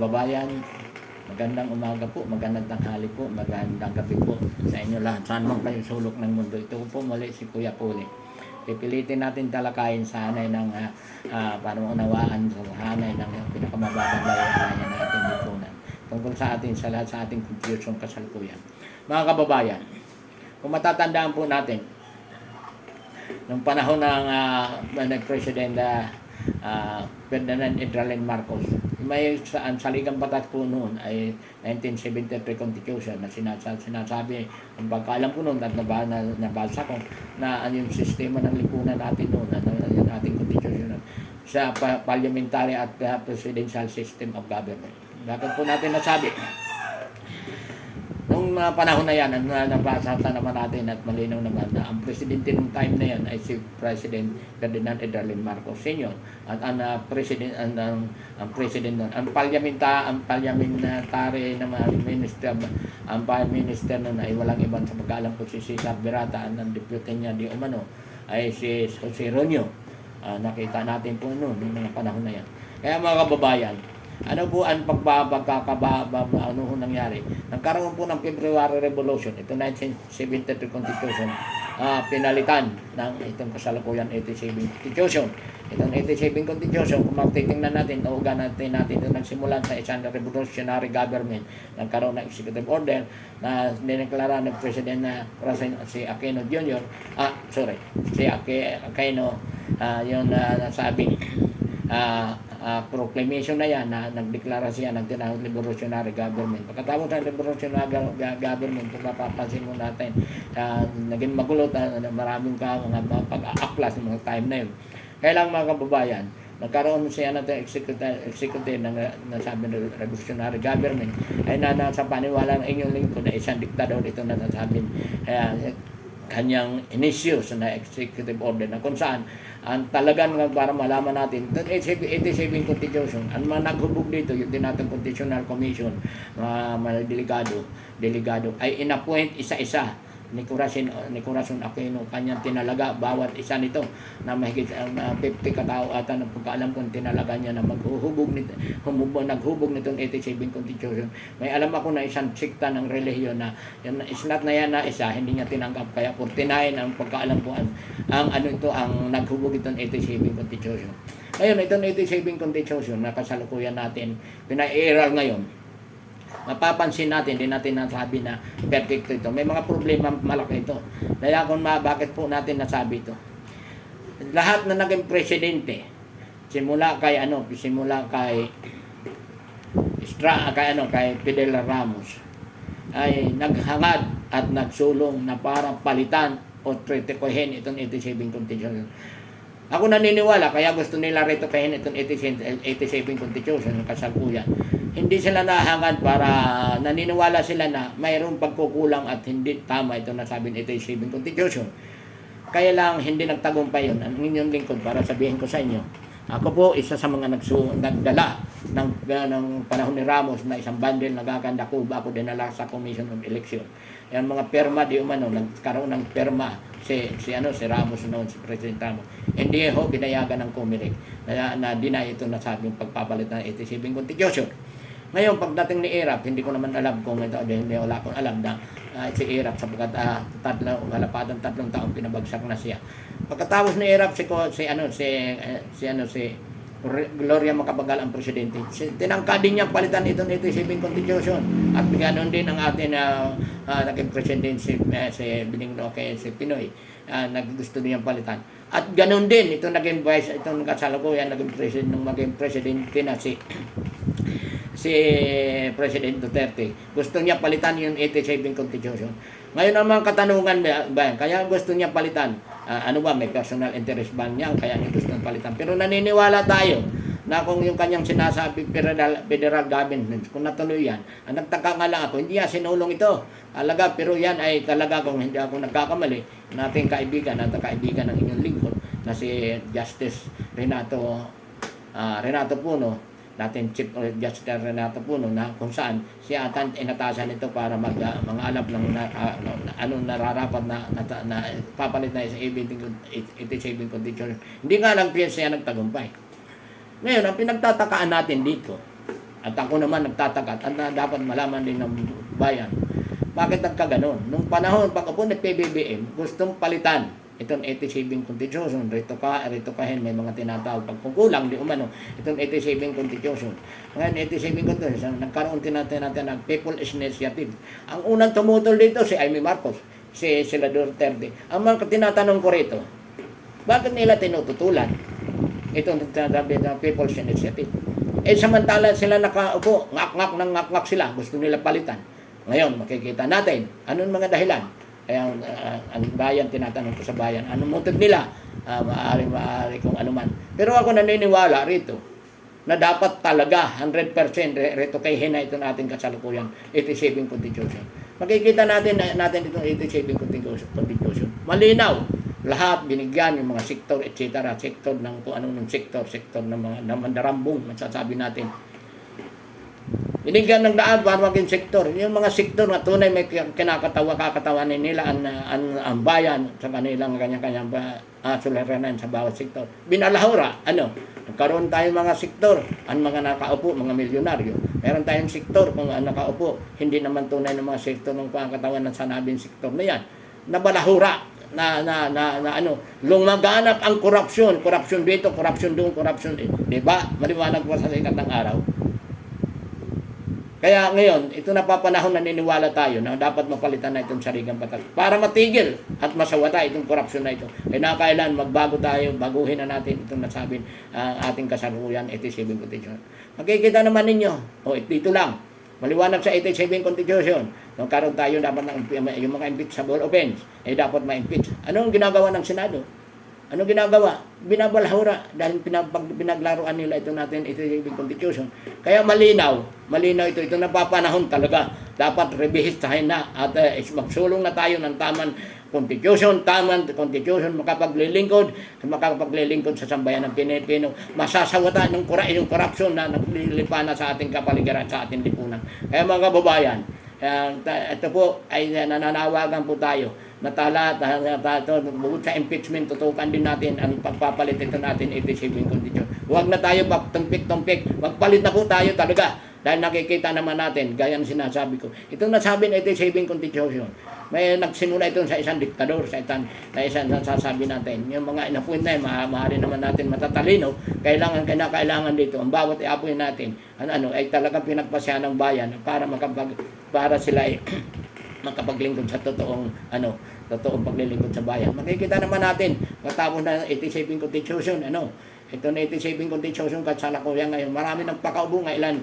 kababayan, magandang umaga po, magandang tanghali po, magandang gabi po sa inyo lahat. Saan man kayo sulok ng mundo. Ito po muli si Kuya Puli. Pipilitin natin talakayin sa hanay ng paano unawaan sa hanay ng pinakamababang layunin natin lipunan. Tungkol sa atin, sa lahat sa ating confusion kasalukuyan. Mga kababayan, kung matatandaan po natin, nung panahon ng nag-president Ferdinand Edralin Marcos, may ang saligang batas po noon ay 1973 Constitution na sinasabi, ang pagkaalam ko noon at nabasa ko na yung sistema ng lipunan natin noon, yung ating Constitution sa parliamentary at presidential system of government. Bakit po natin nasabi? Nung panahon na yan, nabasa naman natin at malinaw naman na ang presidente ng time na yan ay si President Ferdinand Edralin Marcos Sr. At ang president ang parliamentary na minister, ang prime minister nun ay walang ibang sa pagkaalam ko si Cesar Berata, ang deputy niya di umano ay si Jose Ronyo. Nakita natin po noon yung mga panahon na yan. Kaya mga kababayan, ano po ang nangyari? Nagkaroon po ng February Revolution, ito 1973 Constitution, pinalitan ng itong kasalukuyan 87 Constitution. Itong 87 Constitution, kung magtitingnan natin, nauga natin ito nagsimulan sa isang revolutionary government. Nagkaroon ng executive order na dineklara ng President na si Aquino Jr. Si Aquino, yung nasabing proclamation na yan na nagdeklara siya ng tinatawag revolutionary government. Pagkatapos ng revolutionary government, kung mapapansin mo natin, naging magulo maraming mga pag-aaklas ng mga time na yun. Kaya lang mga kababayan, nagkaroon siya ng executive ng nasabi ng revolutionary government ay nasa paniwala ng inyong lingkod na isang diktador ito na nasabing kanyang inisyo sa executive order na kung saan ang talagang para malaman natin, 87 Constitution, ang mga naghubog dito, yung tinatang Constitutional Commission, mga delegado, ay inappoint isa-isa ni Corazon Aquino, kanyang tinalaga bawat isa nito na mahigit 50 katao ata ng pagkaalam kong tinalaga niya na naghubog nitong 87 Constitution. May alam ako na isang sikta ng relihiyon na yung islat na yan na isa hindi niya tinanggap, kaya 49 ang pagkaalam ko ang naghubog itong 87 Constitution. Ngayon itong 87 Constitution na kasalukuyan natin pinairal ngayon, mapapansin natin, hindi natin nasabi na perfecto ito. May mga problema malaki ito. Kaya kung bakit po natin nasabi ito? Lahat na naging presidente, simula kay Fidel Ramos, ay naghangad at nagsulong na parang palitan o tretikuhin itong 87 Constitution. Ako naniniwala, kaya gusto nila retokahin itong 87 Constitution ng kasalukuyan. Hindi sila nahangad para naniniwala sila na mayroong pagkukulang at hindi tama ito na sabi ng 87 Constitution. Kaya lang hindi nagtagumpay yun. Ang inyong lingkod para sabihin ko sa inyo. Ako po isa sa mga nagdala ng panahon ni Ramos na isang bundle na gaganda ko ako dinala sa Commission of Election. Yan mga perma di umano, nagkaroon ng perma si Ramos noon, si President Ramos. Hindi ho binayagan ng Comelec na deny ito na sabing pagpapalit ng 87 Constitution. Ngayon, pagdating ni Erap, hindi ko naman alam kung ito, wala akong alam na si Erap sapagkat malapatan 3 taon pinabagsak na siya. Pagkatapos ni Erap, si Gloria Macapagal ang presidente. Tinangka din niya palitan itong 87 Constitution. At ganoon din ang atin naging president si Benigno kay si Pinoy. Naggusto niyang palitan. At ganoon din itong naging vice, itong kasalukuyan naging presidente na si President Duterte. Gusto niya palitan yung 87 Constitution. Ngayon ang mga katanungan ba, kaya gusto niya palitan? May personal interest ba niya? Kaya niya gusto niyang palitan. Pero naniniwala tayo na kung yung kanyang sinasabi federal government, kung natuloy yan, ang nagtaka nga lang ako, hindi yan sinulong ito. Alaga, pero yan ay talaga kung hindi ako nagkakamali, nating kaibigan at kaibigan ng inyong lingkod na si Justice Renato Puno, natin Chief Justice Renato Puno, na kung saan siya atan inatasan ito para mga alam ng nararapat na papalit na sa 87 Constitution. Hindi nga lang siya nagtagumpay. Ngayon, ang pinagtatakaan natin dito, At ako naman nagtataka at dapat malaman din ng bayan. Bakit nagkaganon? Nung panahon, pag ako ng PBBM, gustong palitan itong 87 Constitution, retokahin, may mga tinatawag. Pag kukulang, di umano, itong 87 Constitution. Ngayon, 87 Constitution, nagkaroon natin ng People's Initiative. Ang unang tumutol dito, si Amy Marcos, si Senador Duterte. Ang mga tinatanong ko rito, bakit nila tinututulan itong sinasabi ng People's Initiative? Samantala sila nakaupo, ngak-ngak sila, gusto nila palitan. Ngayon, makikita natin, anong mga dahilan? Kaya ang bayan, tinatanong ko sa bayan, anong motive nila? Maaari kung ano man. Pero ako naniniwala rito na dapat talaga 100% retokahin na ito natin kasalukuyan 87 Constitution. Makikita natin itong 87 Constitution. Malinaw, lahat binigyan yung mga sektor, etc. Sektor ng kung anong sektor ng mga mandarambong, masasabi natin. Binigyan ng daan para maging sektor. Yung mga sektor na tunay may kakatawanin nila ang bayan sa kanilang kanya-kanyang suliranan sa bawat sektor. Binalahura, nagkaroon tayong mga sektor, ang mga nakaupo, mga milyonaryo. Meron tayong sektor kung nakaupo, hindi naman tunay ng mga sektor ng pangkatawan ng sanabing sektor na yan. Nabalahura, lumaganap ang korupsyon dito, korupsyon doon, korupsyon dito. Diba? Maliwanag po sa sikat ng araw. Kaya ngayon, ito napapanahon naniniwala tayo na dapat mapalitan na itong sarigang batas para matigil at masawata itong korupsyon na ito. Kaya nakakailan magbago tayo, baguhin na natin itong nasabing ating kasalukuyan 87 Constitution. Makikita naman ninyo, dito lang, maliwanag sa 87 Constitution, nung karoon tayo dapat yung mga impeachable offense, dapat ma-impeach. Anong ginagawa ng Senado? Ano ginagawa? Binabalahura dahil pinaglaruan nila ito natin 87 Constitution. Kaya malinaw ito napapanahon talaga. Dapat rebihistahin na at magsulong na tayo ng tamang Constitution, makapaglilingkod sa sambayan ng Pilipino. Masasawata yung korupsyon na naglilipa na sa ating kapaligiran, sa ating lipunan. Kaya mga kababayan, ito po ay nananawagan po tayo na bukod sa impeachment, tutukan din natin ang pagpapalit ito natin 87 Constitution. Huwag na tayo tumpik-tumpik. Magpalit na po tayo talaga. Dahil nakikita naman natin, gaya ng sinasabi ko. Itong nasabi ng 87 Constitution, may nagsimula ito sa isang diktador, sa isang nasasabi natin. Yung mga inapuin na yun, maaari naman natin matatalino. Kailangan dito. Ang bawat iapuin natin, ay talagang pinagpasya ng bayan para sila ay makapaglingkod sa totoong paglilingkod sa bayan. Makikita naman natin, matapos na 87 Constitution, ito na 87 Constitution kasalukuyan ngayon. Marami nang pakaubo nga ilan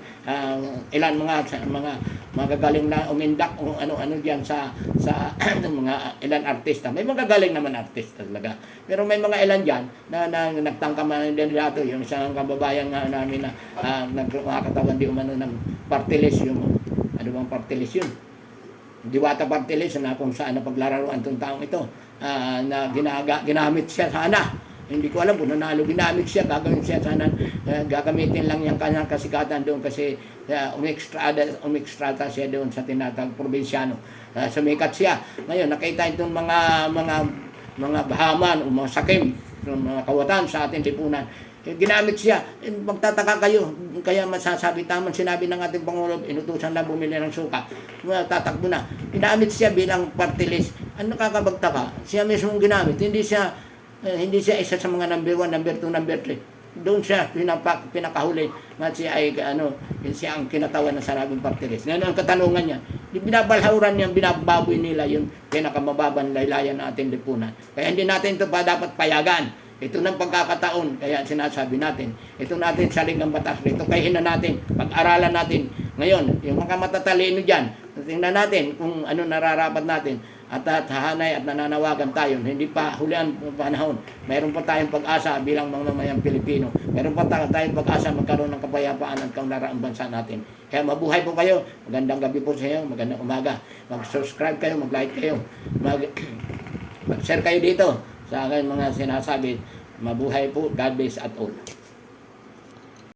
mga magagaling na umindak o ano diyan sa mga ilan artista. May magagaling naman artista talaga. Pero may mga ilan diyan na nagtangkaman din dito yung isang kababayan nga namin na nagkakatawan di umano ng party list yung bang party list yun? Diwata party list na kung saan napaglararuan itong taong ito na ginamit siya sana. Hindi ko alam kung nanalo, ginamit siya, gagawin siya sana, gagamitin lang yung kanyang kasikatan doon kasi umextrata siya doon sa tinatawag probinsyano. Sumikat siya. Ngayon, nakita itong mga bahaman o mga sakim, mga kawatan sa ating lipunan. Ginamit siya. Magtataka kayo. Kaya masasabi tamang sinabi ng ating Pangulo, inutusan lang bumili ng suka. Tatakbo na. Ginamit siya bilang party list. Ano nakakabagtaka? Siya mismo ginamit. Hindi siya isa sa mga number 1, number 2, number 3. Doon siya pinakahuli na siya ay siya ang kinatawan ng sarabing party list. Ngayon ang katanungan niya, binabalhauran niya, binababoy nila yung pinakamababang laylayan ng ating lipunan. Kaya hindi natin ito pa dapat payagan. Ito ng pagkakataon, kaya sinasabi natin, ito natin saligang batas, ito kahihin na natin, pag-aralan natin. Ngayon, yung mga matatalino dyan, tingnan natin kung ano nararapat natin at hahanay at nananawagan tayo. Hindi pa hulihan panahon. Mayroon pa tayong pag-asa bilang mga mamayang Pilipino. Mayroon pa tayong pag-asa magkaroon ng kapayapaan at kaunlaraang bansa natin. Kaya mabuhay po kayo. Magandang gabi po sa inyo. Magandang umaga. Mag-subscribe kayo, mag-like kayo. Mag-share kayo dito sa akin mga sinasabi. Mabuhay po. God bless at all.